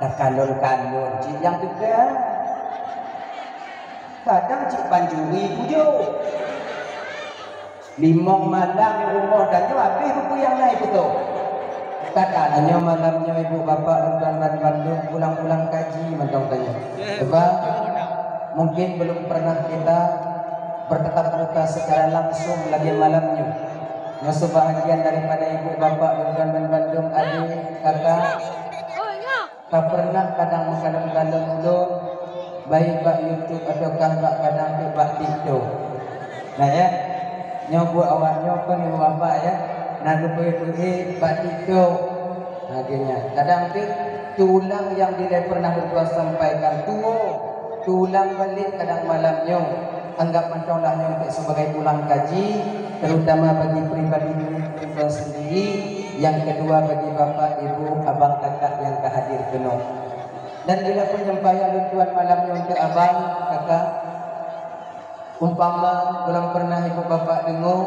dah kanun-kanun cik yang dekat. Kadang cik panjuri tujuh 5 malam rumah dan tu habis buku yang lain betul. Katanya malamnya ibu bapa dan Bandung pulang-pulang kaji macam tanya. Sebab mungkin belum pernah kita bertatap muka secara langsung lagi malamnya. Yang sebahagian daripada ibu bapa dan Bandung adik kakak tak pernah kadang kadang ulun baik bak YouTube ataukah bak kadang bak TikTok. Nah ya, nyobu awaknya pun ibu bapa ya. Nah lupa-lupa bak TikTok. Akhirnya kadang tu tulang yang dia pernah berdua sampaikan tulang balik kadang malamnya anggap macamlah yang sebagai tulang kaji, terutama bagi pribadi sendiri, yang kedua bagi bapa ibu abang kakak yang kehadir penuh. Dan bila penyampaian tuan malamnya untuk abang kakak, umpama belum pernah ibu bapa dengar,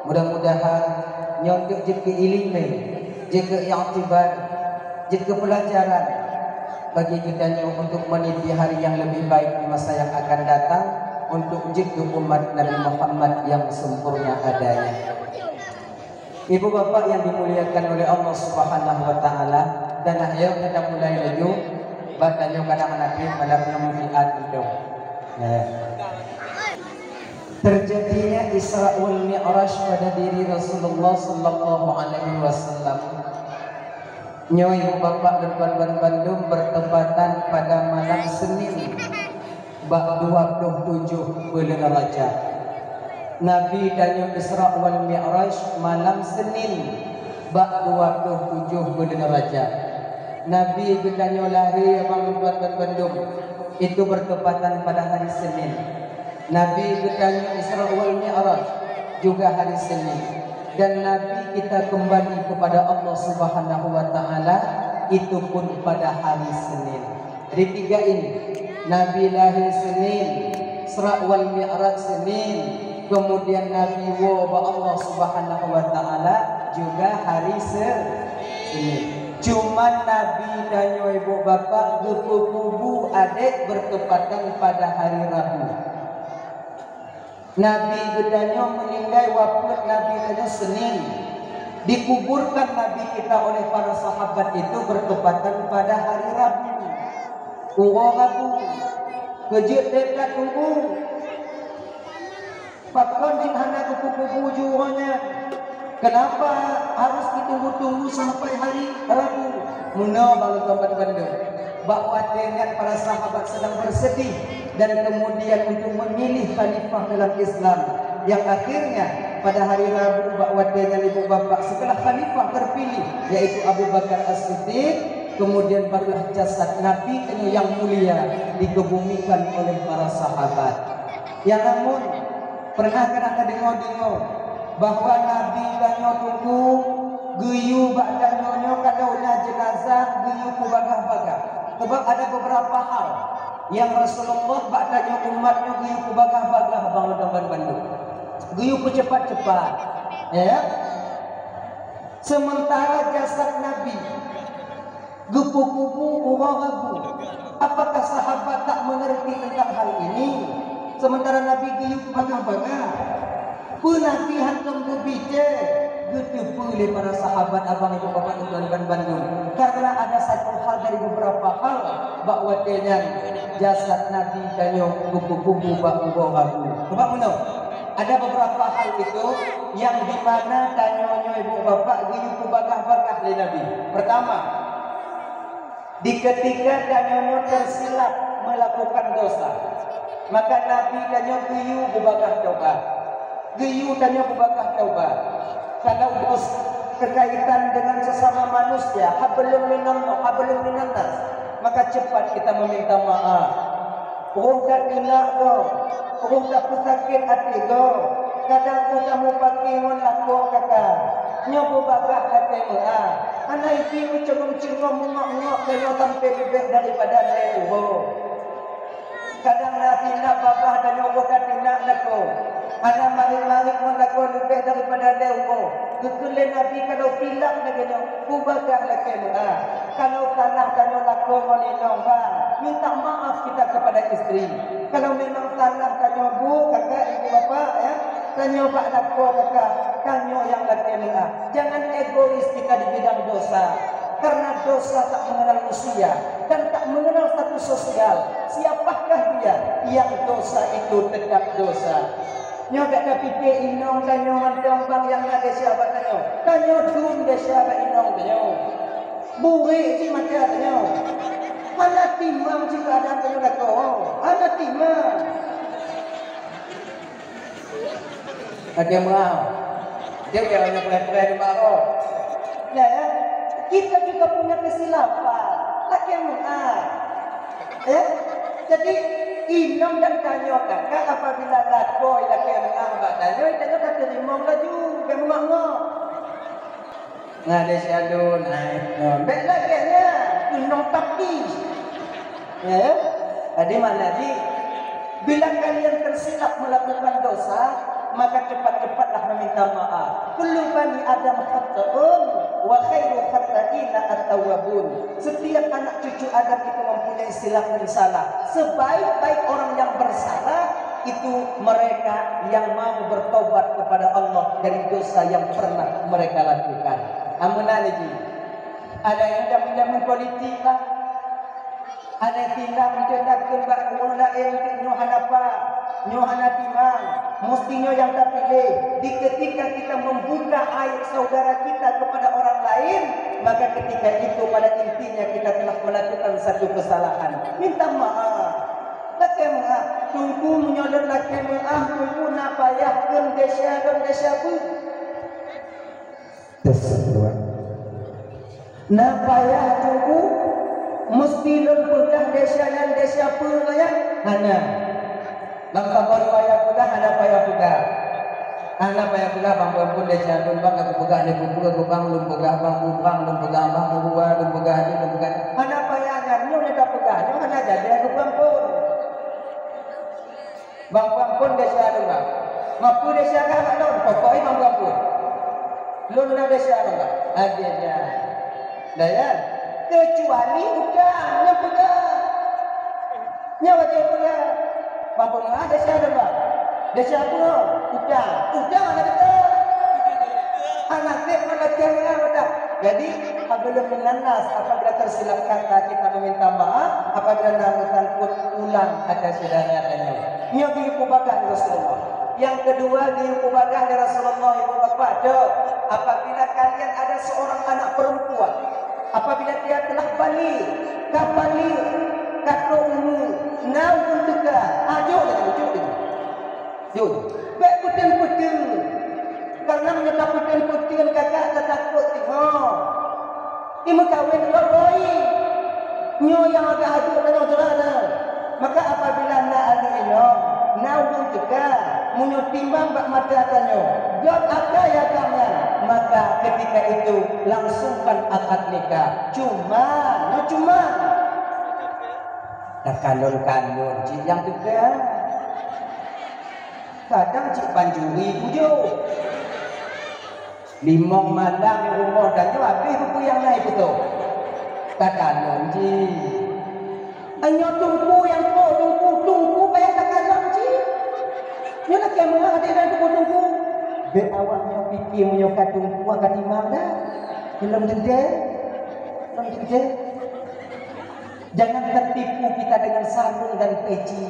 mudah-mudahan nyontok jika ilmu, jika i'tibar, jika pelajaran bagi kita untuk meniti hari yang lebih baik di masa yang akan datang, untuk jika umat Nabi Muhammad yang sempurna adanya. Ibu bapa yang dimuliakan oleh Allah Subhanahu wa taala, dan ayo kita mulai laju batanya kadang nanti malamnya muliat itu. Terjadinya Isra wal Mi'raj pada diri Rasulullah sallallahu alaihi wasallam. Nyoy ibu bapa dan tuan-tuan Bandung bertepatan pada malam Senin bab 27 bulan Rajab. Nabi dan Isra wal Mi'raj malam Senin bab 27 bulan Rajab. Nabi dan lahir abang tuan-tuan Bandung itu bertepatan pada hari Senin. Nabi dan Isra wal Mi'raj juga hari Senin. Dan Nabi kita kembali kepada Allah Subhanahu wa taala itu pun pada hari Senin. Jadi tiga ini, Nabi lahir Senin, Isra wal Mi'raj Senin, kemudian Nabi wa Allah Subhanahu wa taala juga hari Senin. Cuma Nabi dan ibu bapa gepupu adik bertepatan pada hari Rabu. Nabi gedanya meninggal wafat Nabi gedanya Senin. Dikuburkan Nabi kita oleh para sahabat itu bertepatan pada hari Rabu. Urang Rabu. Kejut dekat tunggu. Pakon jinghana kupu-kupu juranya. Kenapa harus ditunggu-tunggu sampai hari Rabu? Muna baru tempat Bandung. Bahwa dengan para sahabat sedang bersedih dan kemudian untuk memilih khalifah dalam Islam, yang akhirnya pada hari Rabu bahwa dengan ibu bapa setelah khalifah terpilih yaitu Abu Bakar As-Siddiq, kemudian barulah jasad Nabi yang mulia dikebumikan oleh para sahabat. Yang namun pernah kita dengar bahwa Nabi banyak tunggu geyu ba'da nyonya kadaulah jenazah geyu ku bagah-bagah. Sebab ada beberapa hal yang Rasulullah ba'danya umatnya geyu ku bagah-bagah bangun Bandung. Geyu ku cepat-cepat. Ya. Sementara jasad Nabi gepu-gepu urang ragu. Apakah sahabat tak mengerti tentang hal ini? Sementara Nabi geyu ku bagah-bagah. Penafihan tunggu bijak getepu oleh para sahabat abang ibu bapak tuan Bandung, karena ada satu hal dari beberapa hal bahwa dengan jasad Nabi dan kupu-kupu bau ragu. Sebab mana? Ada beberapa hal itu yang di mana tanya ibu bapak geyu bagah-bagah oleh Nabi. Pertama, di ketika danyonya tersilap melakukan dosa, maka Nabi danyo geyu bagah taubat. Geyu danyo bagah taubat. Kalau berkaitan dengan sesama manusia, hablum minan nas, maka cepat kita meminta maaf. Orang dah kena go, orang dah sakit hati go. Kadang kamu pakai mon laku kakak, nyoba bagah hati maaf. Anak itu cengong-cengong mengok-ngok kena sampai lebih daripada lewo. Kadang nanti nak bagah dan nyoba kati nak laku. Ada mari-mari menakut lebih daripada lewo. Kekelen Nabi kalau silap lagi ku bagah lagi. Kalau tanah dan lakon meninong bang, minta maaf kita kepada istri. Kalau memang salah kanyo bu, kakak, ibu bapak ya, kanyo pak lakon kakak, kanyo yang laki menga. Jangan egois kita di bidang dosa. Karena dosa tak mengenal usia dan tak mengenal status sosial. Siapakah dia yang dosa itu tetap dosa? Nyo gak fikir inong kanyo mandang bang yang ada siapa kanyo. Kanyo dum de siapa inong kanyo. Buri si macam kanyo. Mana timang jika ada kanyo lako. Ada timang. Ada mau. Dia jangan pelan-pelan baru. Ya. Kita juga punya kesilapan. Laki yang mengat. Ya? Jadi, inong dan kanyo kakak apabila lakoi laki yang mengat mbak kanyo, kanyo tak terima laju. Dia mengat-ngat. Ngada syadun. Baik laginya. Inong tapis. Ya? Jadi mana di? Bila kalian tersilap melakukan dosa, maka cepat-cepatlah meminta maaf. Kullu bani Adam khata'un wa khairu khata'ina at-tawwabun. Setiap anak cucu Adam itu mempunyai silap dan salah. Sebaik-baik orang yang bersalah itu mereka yang mau bertobat kepada Allah dari dosa yang pernah mereka lakukan. Amunah lagi. Ada yang jamin-jamin politik lah. Ada yang tinggal mencetakkan bahawa lain nyuhanapa, nyuhanatimang. Mestinya yang terpilih di ketika kita membuka aib saudara kita kepada orang lain, maka ketika itu pada intinya kita telah melakukan satu kesalahan. Minta maaf. Laki maaf. Tunggu menyodor laki maaf. Tunggu napayahkan desya dan desya pun. Napayah tunggu. Mesti lon pegang desya dan desya pun. Hana. Langkah riwayat pegang, ada payah pegang. Anak payah pegang, bang pun dia jadul bang, aku pegang dia buku, aku bang, lum pegang bang, lum pegang bang, lum pegang dia, lum pegang. Anak payahnya, nyo dia tak pegang, nyo hanya jadi aku bang pun. Bang pun dia jadul bang. Mampu dia jadul bang, lum pokoknya bang pun. Lum nak dia jadul bang, ada dia. Daya, kecuali udah, nyo pegang. Nyo wajib pegang. Mampu ada siapa bang? Ada siapa? Udah mana betul? Anak dia mana jangan udah. Jadi apabila menanas, apabila tersilap kata kita meminta maaf, apabila namutan pun ulang ada saudaranya. Ini diukubahkan Rasulullah. Yang kedua diukubahkan Rasulullah ibu bapak. Apabila kalian ada seorang anak perempuan, apabila dia telah balik, kabalik, kata naun juga, ajo jom. Baik putin-putin. Karena menyebab putin-putin kakak takut tengok. Ini kawin loroi. Nyo yang agak aduk dan cerana. Maka apabila nak ada ilmu, naun juga, menyutimbang bak mata tanyo. God ada ya kalian. Maka ketika itu langsungkan akad nikah. Cuma. Dan kanun-kanun cik yang juga kadang cik panjuri bujuk limong malang rumah dan tu habis buku yang lain betul kadang cik hanya tunggu yang tunggu bayar kadang cik ni nak kemana ada dan tunggu be awaknya fikir menyokat tunggu akan timang dah belum jeda. Jangan tertipu kita dengan sarung dan peci.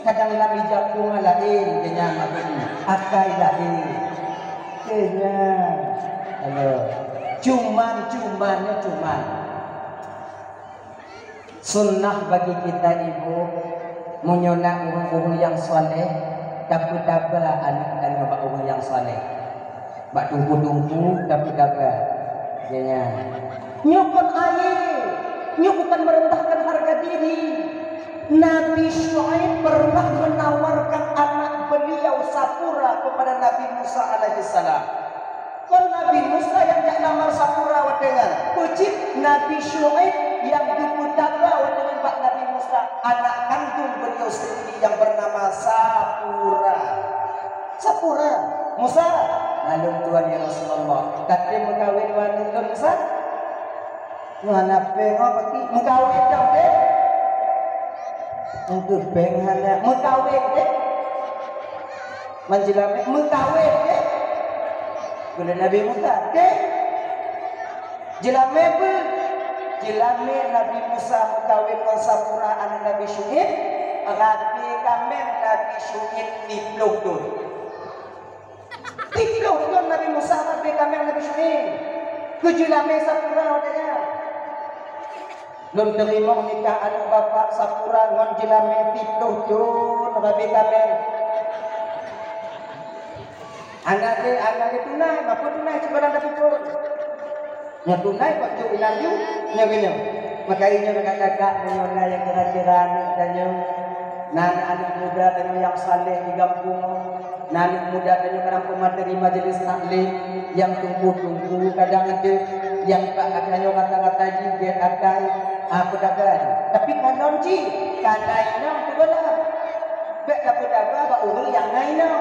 Kadang lami jakung lain, kenyang begini. Akai lain. Kenyang. Halo. Cuman. Sunnah bagi kita ibu menyonak urung yang soleh, dapat anak dan bapak urung yang soleh. Bak tunggu dapat. Kenyang. Nyokot air. Ini bukan merendahkan harga diri. Nabi Syuaib pernah menawarkan anak beliau Sapura kepada Nabi Musa alaihissalam. Kon Nabi Musa yang jak lamar Sapura wadengan. Puji Nabi Syuaib yang diputaka wadengan Pak Nabi Musa. Anak kandung beliau sendiri yang bernama Sapura. Musa. Lalu Tuhan ya Rasulullah. Kata mengawin wanita Musa. Mana pengok bagi mengkawin dah deh. Untuk penghana mengkawin deh. Menjelame mengkawin deh. Bila Nabi Musa deh. Jelame ber. Jelame Nabi Musa mengkawin dengan sapura anak Nabi Syuaib. Rabi kamen Nabi Syuaib dipluh dun. Dipluh dun Nabi Musa rabi kamen Nabi Syuaib. Kejelame sapura adanya. Lun terima nikah anak bapak sapura ngon jelame dipluh dun rabi kamen. Anak dia tunai, apa tunai sebarang dah pukul. Nya tunai kok tu ilanju nya gini. Maka inya kakak-kakak menyona yang kira-kira tanya anak muda tanya yang saleh di kampung, anak muda tanya orang pemateri majelis taklim yang tunggu-tunggu kadang ada yang tak katanya kata-kata juga akan aku dapat. Tapi kalau ji kalaina tu belah. Bek dapat apa orang yang lainnya.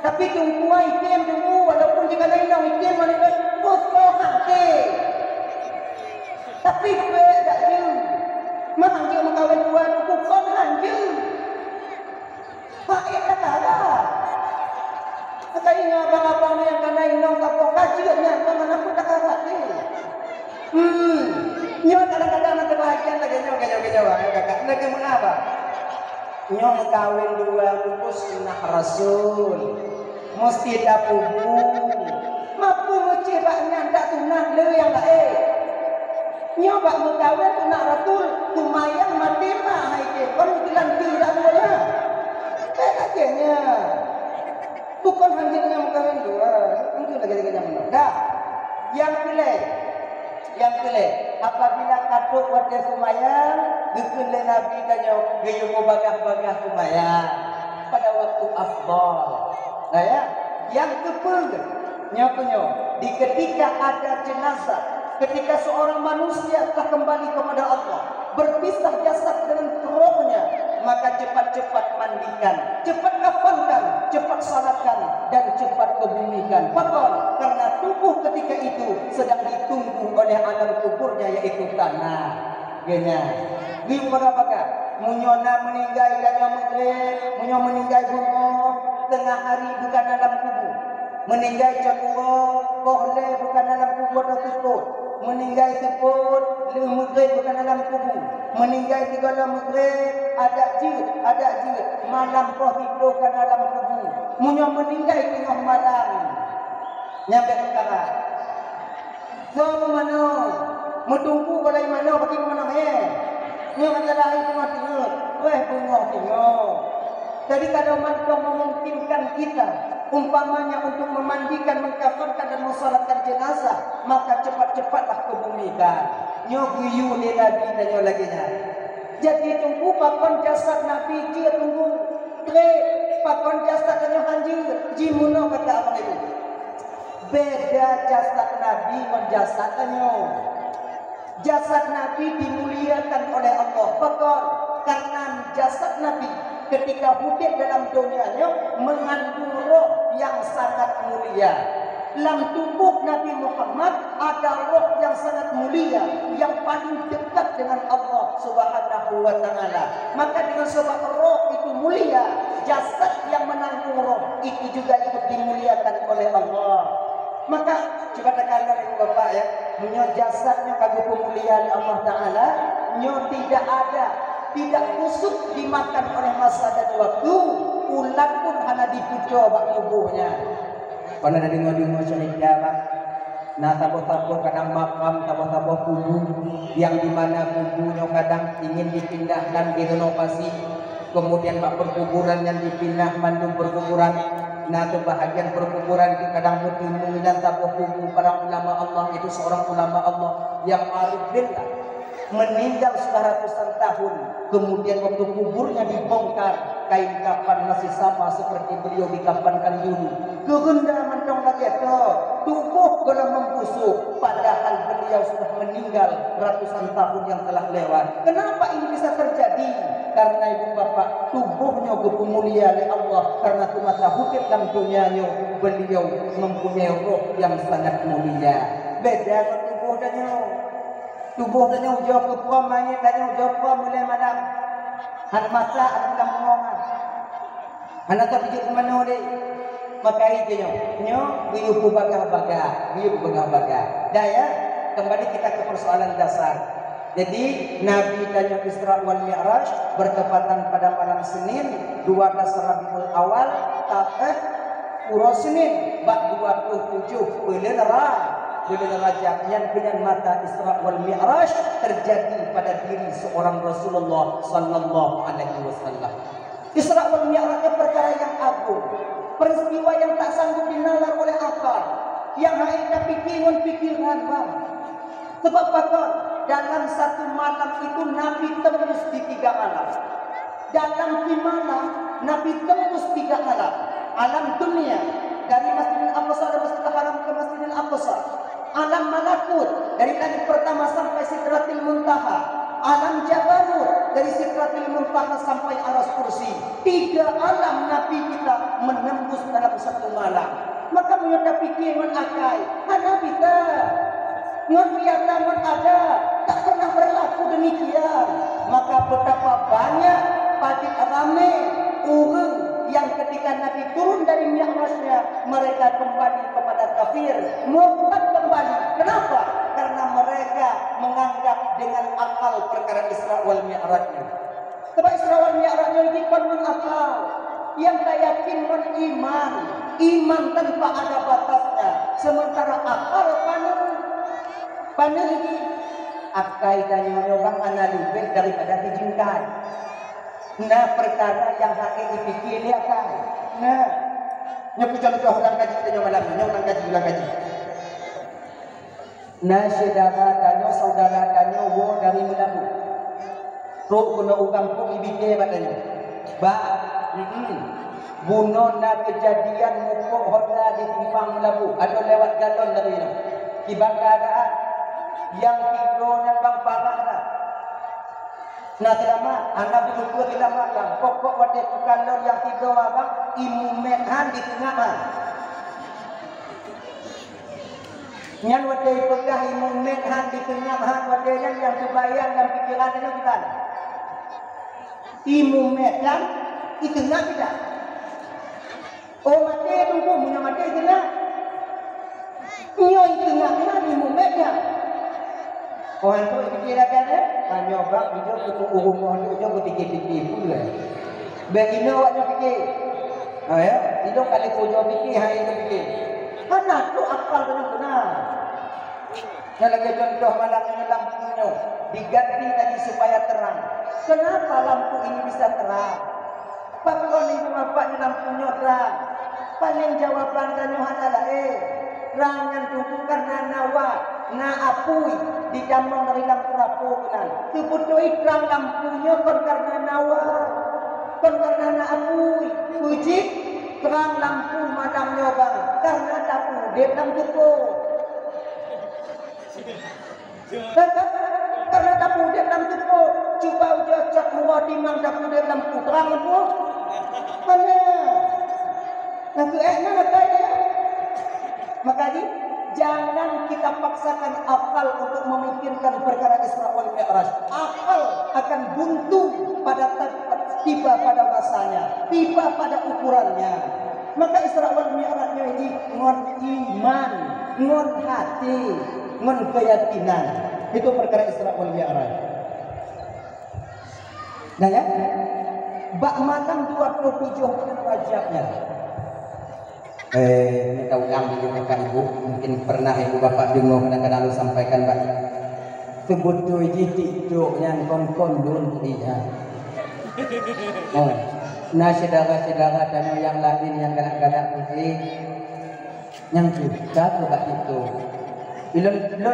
Tapi tunggu item tunggu walaupun jika lainnya item mana kotor hati. Tapi tak je. Mahang dia mengkawin dua bukan hanja. Pak ya kata lah. Kata ini abang-abang yang kena inang kapok kajiannya mana pun tak kata ni. Nyo kadang-kadang nak kebahagiaan lagi nyo kakak. Nak mengapa? Nyo mengkawin dua buku sunnah Rasul. Mesti dah pubung. Mampu ngecebaknya tak tunang le yang lain. Nyoba mengkawin tunang Rasul. Kumayang mati mah hai ke. Kon bilang tidak boleh. Kayaknya. Bukan hanya yang mengkawin dua. Itu lagi-lagi yang menang. Dah. Yang pilih. Apabila katuk wajah Sumayang. Gekele Nabi tanya. Geyumu bagah-bagah Sumayang. Pada waktu afdal. Nah ya, yang kepul, nyokonyo, di ketika ada jenazah, ketika seorang manusia telah kembali kepada Allah, berpisah jasad dengan rohnya, maka cepat-cepat mandikan, cepat kafankan, cepat salatkan, dan cepat kebumikan. Bahkan karena tubuh ketika itu sedang ditunggu oleh alam kuburnya yaitu tanah. Genya, di mana-mana. Munyona meninggal dan yang munyo meninggal bungo tengah hari bukan dalam kubur. Meninggal jatuh kohle bukan dalam kubur atau tutup. Meninggal teput lemudre bukan dalam kubur. Meninggal di dalam mudre ada jid. Malam kau hidup bukan dalam kubur. Munyo meninggal tengah malam. Nyampe perkara. So mana? Menunggu balai mana bagi mana Ni masalah itu tengok. Tengok. Jadi kalau mereka memungkinkan kita umpamanya untuk memandikan, mengkafankan dan mensolatkan jenazah, maka cepat-cepatlah kebumikan. Nyo guyu ni Nabi dan nyo lagi nya. Jadi tunggu pakon jasad Nabi dia tunggu. Pakon jasad dan nyo hanjir. Jimuno kata abang itu. Beda jasad Nabi dengan jasad nyo. Jasad Nabi dimuliakan oleh Allah. Bahkan karena jasad Nabi ketika hidup dalam dunianya mengandung roh yang sangat mulia. Dalam tubuh Nabi Muhammad ada roh yang sangat mulia yang paling dekat dengan Allah Subhanahu wa taala. Maka dengan sebab roh itu mulia, jasad yang menanggung roh itu juga ikut dimuliakan oleh Allah. Maka coba tekankan ibu bapak ya, nyo jasadnya kagum pemuliaan Allah Taala, nyo tidak kusut dimakan oleh masa dan waktu, ulat pun hanya dipujo bak tubuhnya. Karena dari ngodi-ngodi cerita bak, nah tabuh-tabuh kadang makam, tabuh-tabuh kubur, yang dimana kuburnya kadang ingin dipindahkan direnovasi, kemudian bak perkuburan yang dipindah mandung perkuburan. Nah kebahagiaan perkuburan itu kadang bertemu dan tabuh kubur para ulama Allah itu seorang ulama Allah yang arif billah meninggal sudah ratusan tahun, kemudian waktu kuburnya dibongkar kain kafan masih sama seperti beliau dikafankan dulu. Kegenda mantong lagi itu tubuh gelam membusuk padahal beliau sudah meninggal ratusan tahun yang telah lewat. Kenapa ini bisa terjadi? Karena ibu bapak tubuhnya kemuliaan oleh Allah karena semasa hidup dalam dunianya beliau mempunyai roh yang sangat mulia. Beda dengan tubuhnya. tubuh tanya ujung ke puan mayat tanya ujung puan mulai malam. Han masak ada dalam pengongan. Anak tak pergi ke mana dia? Maka itu nyo biu bagah-bagah. Dah ya, kembali kita ke persoalan dasar. Jadi Nabi tanya Isra wal Mi'raj bertepatan pada malam Senin 12 Rabiul Awal Pura Senin bab 27 bulan Rajab yang dengan mata Isra wal Mi'raj terjadi pada diri seorang Rasulullah sallallahu alaihi wasallam. Isra wal Mi'raj perkara yang agung, peristiwa yang tak sanggup dinalar oleh akal, yang hanya pikiran bang. Sebab apa? Dalam satu malam itu Nabi tembus di 3 alam. Dalam 5 malam Nabi tembus 3 alam. Alam dunia dari Masjidil Aqsa dan Masjidil Haram ke Masjidil Aqsa. Alam malakut dari langit pertama sampai Sidratil Muntaha. Alam Jabarut dari Sidratil Muntaha sampai Aras Kursi. 3 alam Nabi kita menembus dalam satu malam. Maka menyata fikir man akai, Nabi kita ngon biasa ngon ada, tak pernah berlaku demikian. Maka betapa banyak pajak ramai orang yang ketika Nabi turun dari Mi'rajnya mereka kembali kepada kafir, murtad kembali. Kenapa? Karena mereka menganggap dengan akal perkara Isra wal Mi'rajnya. Sebab Isra wal Mi'rajnya ini kon akal. Yang tak yakin kon iman tanpa ada batasnya. Sementara akal panel ini akai tanya nyobang analubek daripada dijingkai. Nah perkara yang hakiki dipikir dia akan. Nah nyoku contoh orang kaji tanya malam ni, orang kaji ulang kaji. Nah saudara tanya wo dari Melabu. Rok kena ukang pun ibike batanya. Ba bunuh na kejadian mukuk Honda di Timpang Melabu atau lewat galon dari ini. Kibang keadaan yang tidur dan bang parah dah. Nah selama anak berdua kita makan pokok wadah kalor yang tidur abang imumehan di tengah mah. Yang wadah pegah imumehan di tengah mah wadahnya yang kebayang dan pikiran itu kita. Imumehan di tengah kita. Oh mati tunggu punya mati tengah. Nyoy tengah mana imumehan. Orang tu fikirkan nyoba video untuk rumah ni je berfikir-fikir pula. Begini awaknya fikir. Ya, itu kali punya fikir hari itu fikir. Mana tu akal benar-benar. Yang lagi contoh malam ini lampunya diganti tadi supaya terang. Kenapa lampu ini bisa terang? Kalau ni bapaknya lampunya terang. Paling jawaban tanya adalah terang yang tunggu karena nawat. Na apui di damang dari lampu rapuh kenal. Kebutuhan terang lampunya kon karena nawa, kon karena na apui. Puji terang lampu madamnya bang karena tapu dia dalam tuku. Karena tapu dia dalam tuku. Cuba uja cak muat dimang tapu dia lampu terang lampu. Mana? Nanti nak tanya. Makanya jangan kita paksakan akal untuk memikirkan perkara Isra wal Mi'raj. Akal akan buntu pada tiba pada masanya, tiba pada ukurannya. Maka Isra wal Mi'rajnya ini ngon iman, ngon hati, ngon keyakinan. Itu perkara Isra wal Mi'raj. Nah ya, bak malam 27 bulan Rajabnya. Minta ulang dijelaskan ibu, mungkin pernah ibu bapak dengar kadang-kadang lu sampaikan pak. Kebutuh tidur yang kon-kon dulu dia. Oh, nah saudara-saudara dan yang lain yang kadang-kadang ini yang juga buat itu. Belum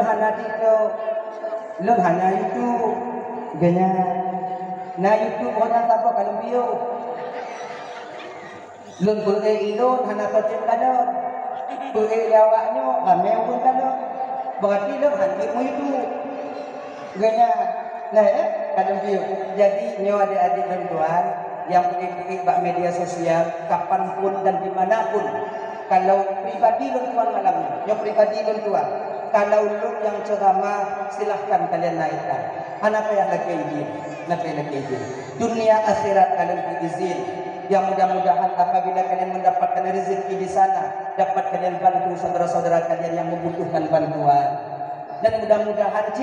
hanya itu, ganya. Nah itu orang tak kalau bio. Lun boleh ilun hana kocok kalon, boleh jawabnya ramai pun kalon. Berarti lun handimu itu, gaya, nah kadang dia. Jadi nyawa adik-adik dan tuan yang pergi bak media sosial, kapanpun dan dimanapun, kalau pribadi lun tuan malamnya, yang pribadi lun tuan, Kalau lu yang ceramah silahkan kalian naikkan. Apa yang lagi izin? Apa yang lagi izin? Dunia akhirat kalian diizin. Yang mudah-mudahan apabila kalian mendapatkan rezeki di sana, dapat kalian bantu saudara-saudara kalian yang membutuhkan bantuan. Dan mudah-mudahan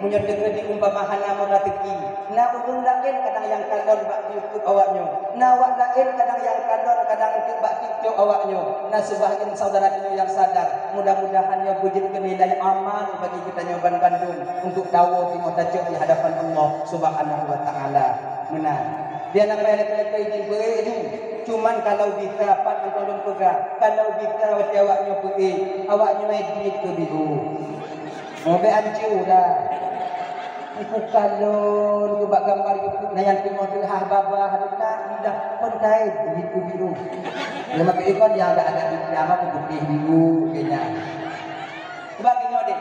menyertai di umpamahan nama ratiki. Na ulun lain kadang yang kandon bak YouTube awaknya. Na wak lain kadang yang kandon kadang untuk bak TikTok awaknya. Na sebahagian saudara kita yang sadar, mudah-mudahan ya wujud nilai amal bagi kita nyoban Bandung untuk dakwah di mutajab di hadapan Allah Subhanahu wa taala. Benar. Dia nak payah ini beri cuman kalau kita pan tolong pegang, kalau kita awaknya pergi, awaknya edit tu biru. Mau be anju dah. Iku kalau buat gambar YouTube na yang timo tu baba haduta dah kontai biru biru. Lama ke ikon yang ada di nama putih biru kena. Sebab ini dek.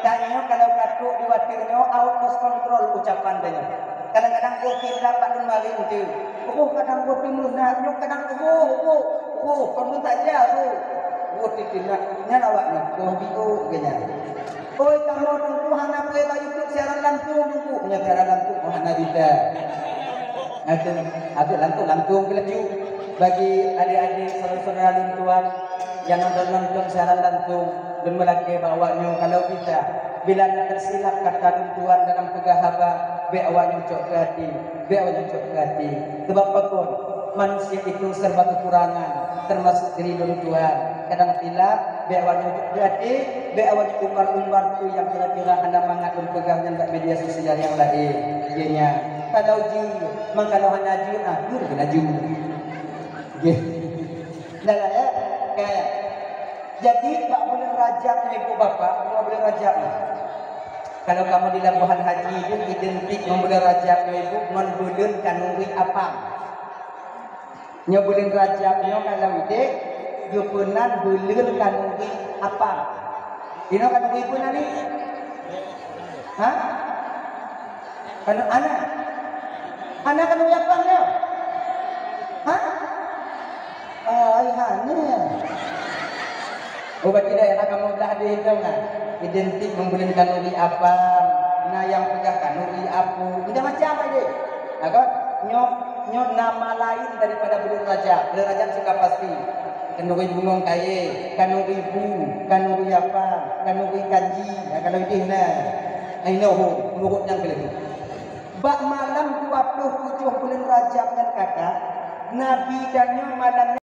Tanya kalau katuk diwatirnya auto control ucapan dia. Kadang-kadang gua tidak dapat kembali tu. Kadang gua timur nak, kadang kamu tak jauh. Gua tidak nak awaknya gua biru kena. Oi kamu Tuhan apa bagi YouTube siaran langsung tu. Punya siaran langsung Tuhan Nabita. Ada langsung kelaju bagi adik-adik saudara-saudara lintuan yang nonton siaran langsung dan melaki bawanya kalau kita bila nak tersilap kata lintuan dalam pegahaba be awaknya cok ke hati, be awaknya cok ke hati. Sebab apa? Manusia itu serba kekurangan termasuk diri lintuan. Kadang silap, be awaknya cok ke hati, be awaknya umar-umar tu yang kira-kira anda mangat dan pegang yang media sosial yang lain. Jadinya kalau kalau hanya jujur kena jujur. Dah lah ya, kayak. Jadi tak boleh rajak ibu bapa, tak boleh rajak. Kalau kamu di Labuhan Haji itu identik membeli rajak ibu, membulun kanuri apa? Nyebulin rajaknya kalau ide, jupunan bulun kanuri apa? Ini kanuri ibu nani? Hah? Kanuri anak? Anak kanuri apa nya? Hah? Ayahnya. Obat tidak yang kamu dah dihitung kan? Identik membeli kanuri apa? Nah yang pegang kanuri apa? Tidak macam aja. Agak nyok nama lain daripada belum raja. Belum raja suka pasti. Kanuri bungung kaye, kanuri bu, kanuri apa? Kanuri kanji. Ya, kalau ini nah, ini nurut yang kelima. Bak malam 27 bulan Rajab dan kakak, Nabi dan malam